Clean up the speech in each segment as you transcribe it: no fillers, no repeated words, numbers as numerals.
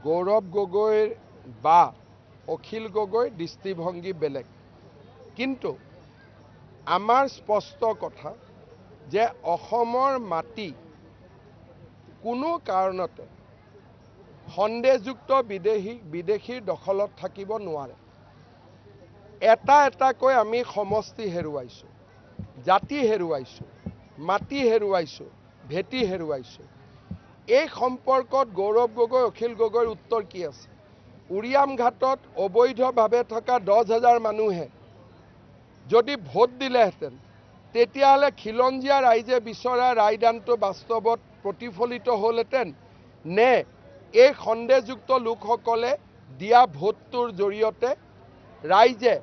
গৌৰৱ গগৈৰ বা অখিল গগৈৰ দৃষ্টিভংগী বেলেগ, কিন্তু আমাৰ স্পষ্ট কথা যে অসমৰ মাটি কোনো কাৰণতে সন্দেহযুক্ত বিদেশীৰ দখলত থাকিব নোৱাৰে। এটা এটাকৈ আমি সমষ্টি হেৰুৱাইছোঁ, জাতি হেৰুৱাইছোঁ, মাটি হেৰুৱাইছোঁ, ভেটি হেৰুৱাইছোঁ। এই সম্পৰ্কত গৌৰৱ গগৈ অখিল গগৈৰ উত্তৰ কি আছে? উৰিয়াম ঘাটত অবৈধভাৱে থকা 10,000 মানুহে যদি ভোট দিলেহেঁতেন, তেতিয়াহ'লে খিলঞ্জীয়া ৰাইজে বিচৰা ৰায়দানটো বাস্তৱত প্ৰতিফলিত হ'লহেঁতেন নে এই সন্দেহযুক্ত লোকসকলে দিয়া ভোটটোৰ জৰিয়তে ৰাইজে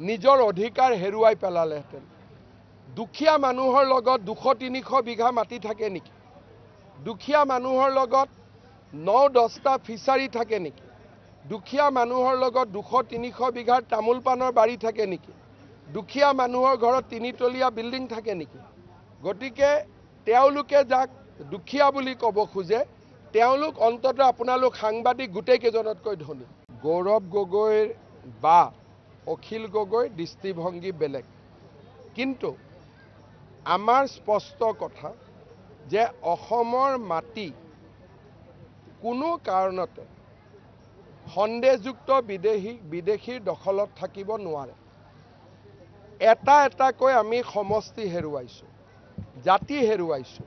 নিজৰ অধিকাৰ হেৰুৱাই পেলালেহেঁতেন? দুখীয়া মানুহৰ লগত 200-300 বিঘা মাটি থাকে নেকি? দুখীয়া মানুহৰ লগত 9-10টা ফিচাৰী থাকে নেকি? দুখীয়া মানুহৰ লগত 200-300 বিঘাৰ তামোল পাণৰ বাৰী থাকে নেকি? দুখীয়া মানুহৰ ঘৰত 3তলীয়া বিল্ডিং থাকে নেকি? গতিকে তেওঁলোকে যাক দুখীয়া বুলি ক'ব খোজে, তেওঁলোক অন্ততঃ আপোনালোক সাংবাদিক গোটেইকেইজনতকৈ ধনী। গৌৰৱ গগৈৰ বা অখিল গগৈৰ দৃষ্টিভংগী বেলেগ, কিন্তু আমাৰ স্পষ্ট কথা যে অসমৰ মাটি কোনো কাৰণতে সন্দেহযুক্ত বিদেশীৰ দখলত থাকিব নোৱাৰে। এটা এটাকৈ আমি সমষ্টি হেৰুৱাইছোঁ, জাতি হেৰুৱাইছোঁ,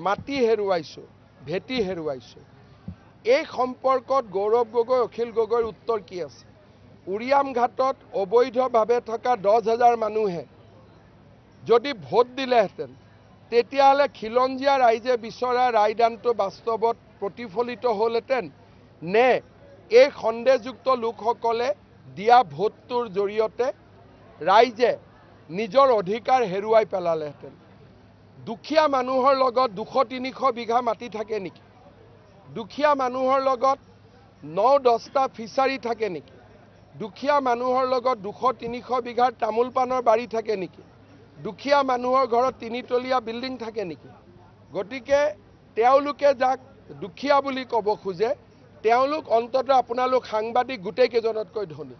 মাটি হেৰুৱাইছোঁ, ভেটি হেৰুৱাইছোঁ। এই সম্পৰ্কত গৌৰৱ গগৈ অখিল গগৈৰ উত্তৰ কি আছে? উৰিয়াম ঘাটত অবৈধভাৱে থকা 10,000 মানুহে যদি ভোট দিলেহেঁতেন, তেতিয়াহ'লে খিলঞ্জীয়া ৰাইজে বিচৰা ৰায়দানটো বাস্তৱত প্ৰতিফলিত হ'লহেঁতেন নে এই সন্দেহযুক্ত লোকসকলে দিয়া ভোটটোৰ জৰিয়তে ৰাইজে নিজৰ অধিকাৰ হেৰুৱাই পেলালেহেঁতেন? দুখীয়া মানুহৰ লগত 200-300 বিঘা মাটি থাকে নেকি? দুখীয়া মানুহৰ লগত 9-10টা ফিচাৰী থাকে নেকি? দুখীয়া মানুহৰ লগত 200-300 বিঘাৰ তামোল পাণৰ বাৰী থাকে নেকি? দুখীয়া মানুহৰ ঘৰত 3তলীয়া বিল্ডিং থাকে নেকি? গতিকে তেওঁলোকে যাক দুখীয়া বুলি ক'ব খোজে, তেওঁলোক অন্ততঃ আপোনালোক সাংবাদিক গোটেইকেইজনতকৈ ধনী।